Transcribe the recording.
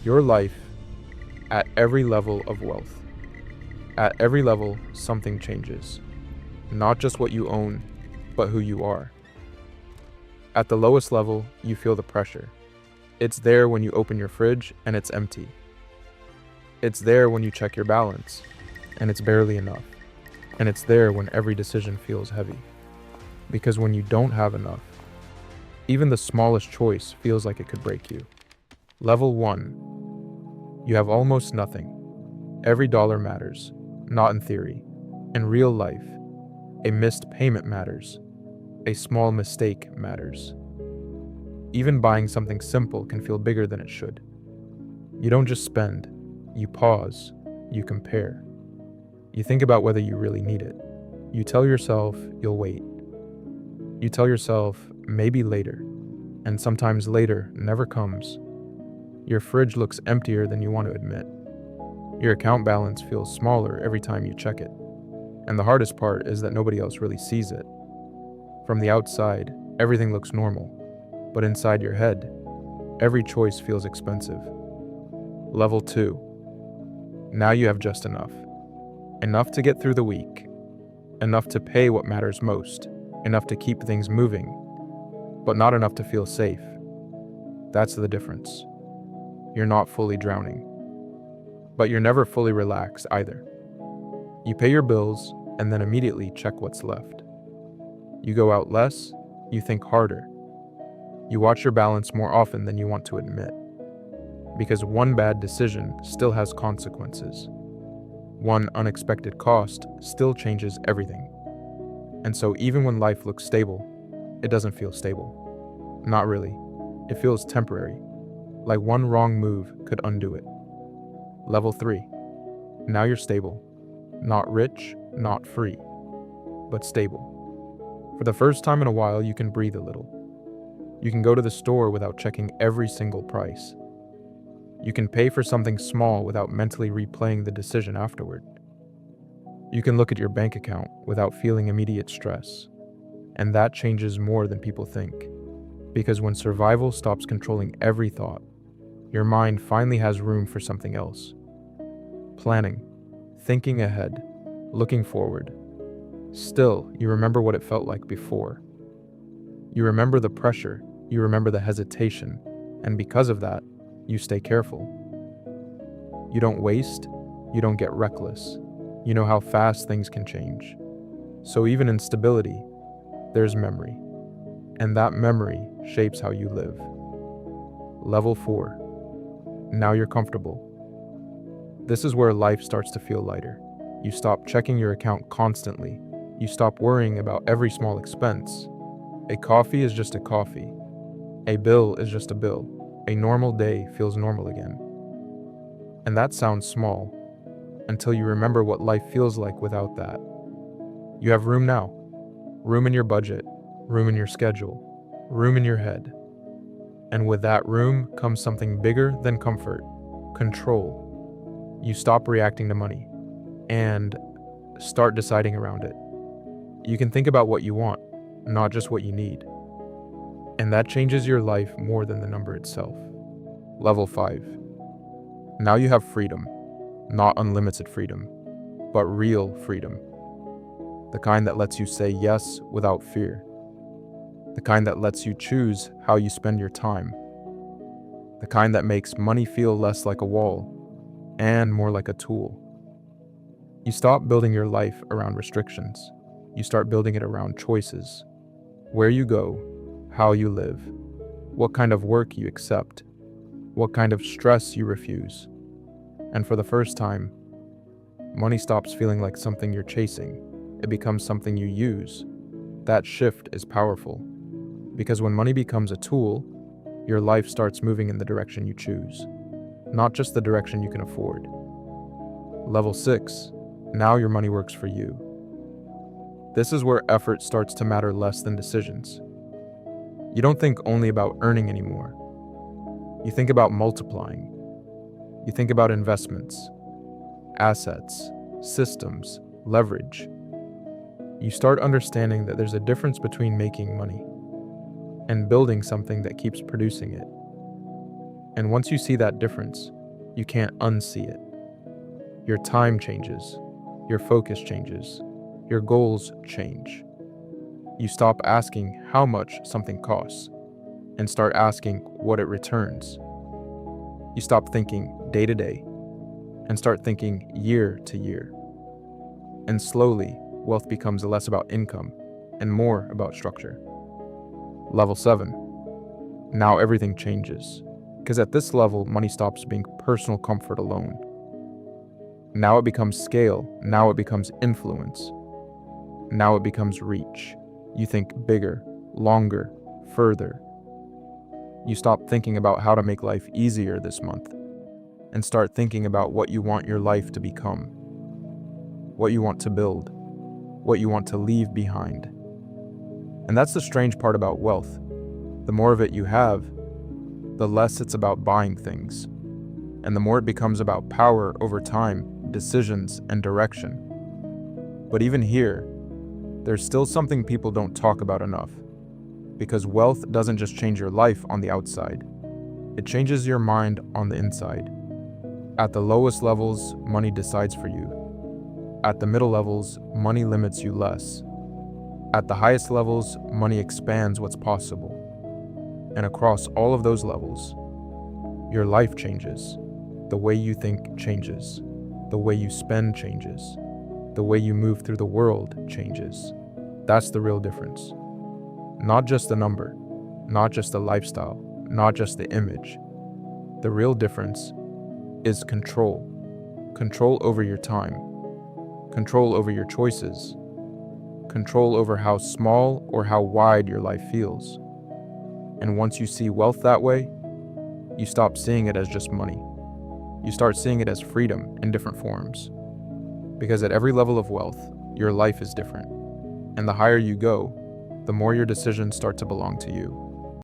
Your life at every level of wealth. At every level, something changes. Not just what you own, but who you are. At the lowest level, you feel the pressure. It's there when you open your fridge and it's empty. It's there when you check your balance and it's barely enough. And it's there when every decision feels heavy. Because when you don't have enough, even the smallest choice feels like it could break you. Level 1. You have almost nothing. Every dollar matters, not in theory. In real life, a missed payment matters. A small mistake matters. Even buying something simple can feel bigger than it should. You don't just spend, you pause, you compare. You think about whether you really need it. You tell yourself you'll wait. You tell yourself maybe later, and sometimes later never comes. Your fridge looks emptier than you want to admit. Your account balance feels smaller every time you check it. And the hardest part is that nobody else really sees it. From the outside, everything looks normal. But inside your head, every choice feels expensive. Level 2. Now you have just enough. Enough to get through the week. Enough to pay what matters most. Enough to keep things moving. But not enough to feel safe. That's the difference. You're not fully drowning. But you're never fully relaxed either. You pay your bills and then immediately check what's left. You go out less, you think harder. You watch your balance more often than you want to admit. Because one bad decision still has consequences. One unexpected cost still changes everything. And so even when life looks stable, it doesn't feel stable. Not really. It feels temporary. Like one wrong move could undo it. Level 3. Now you're stable. Not rich, not free, but stable. For the first time in a while, you can breathe a little. You can go to the store without checking every single price. You can pay for something small without mentally replaying the decision afterward. You can look at your bank account without feeling immediate stress. And that changes more than people think. Because when survival stops controlling every thought, your mind finally has room for something else. Planning, thinking ahead, looking forward. Still, you remember what it felt like before. You remember the pressure, you remember the hesitation, and because of that, you stay careful. You don't waste, you don't get reckless. You know how fast things can change. So even in stability, there's memory. And that memory shapes how you live. Level 4. Now you're comfortable. This is where life starts to feel lighter. You stop checking your account constantly. You stop worrying about every small expense. A coffee is just a coffee. A bill is just a bill. A normal day feels normal again. And that sounds small, until you remember what life feels like without that. You have room now. Room in your budget. Room in your schedule. Room in your head. And with that room comes something bigger than comfort. Control. You stop reacting to money and start deciding around it. You can think about what you want, not just what you need. And that changes your life more than the number itself. Level 5. Now you have freedom. Not unlimited freedom, but real freedom. The kind that lets you say yes without fear. The kind that lets you choose how you spend your time. The kind that makes money feel less like a wall and more like a tool. You stop building your life around restrictions. You start building it around choices. Where you go, how you live, what kind of work you accept, what kind of stress you refuse. And for the first time, money stops feeling like something you're chasing. It becomes something you use. That shift is powerful. Because when money becomes a tool, your life starts moving in the direction you choose, not just the direction you can afford. Level 6. Now your money works for you. This is where effort starts to matter less than decisions. You don't think only about earning anymore. You think about multiplying. You think about investments, assets, systems, leverage. You start understanding that there's a difference between making money and building something that keeps producing it. And once you see that difference, you can't unsee it. Your time changes, your focus changes, your goals change. You stop asking how much something costs and start asking what it returns. You stop thinking day to day and start thinking year to year. And slowly, wealth becomes less about income and more about structure. Level 7. Now everything changes. Because at this level, money stops being personal comfort alone. Now it becomes scale. Now it becomes influence. Now it becomes reach. You think bigger, longer, further. You stop thinking about how to make life easier this month and start thinking about what you want your life to become, what you want to build, what you want to leave behind. And that's the strange part about wealth. The more of it you have, the less it's about buying things, and the more it becomes about power over time, decisions, and direction. But even here, there's still something people don't talk about enough, because wealth doesn't just change your life on the outside, it changes your mind on the inside. At the lowest levels, money decides for you. At the middle levels, money limits you less. At the highest levels, money expands what's possible. And across all of those levels, your life changes. The way you think changes. The way you spend changes. The way you move through the world changes. That's the real difference. Not just the number, not just the lifestyle, not just the image. The real difference is control. Control over your time. Control over your choices. Control over how small or how wide your life feels. And once you see wealth that way, you stop seeing it as just money. You start seeing it as freedom in different forms. Because at every level of wealth, your life is different. And the higher you go, the more your decisions start to belong to you.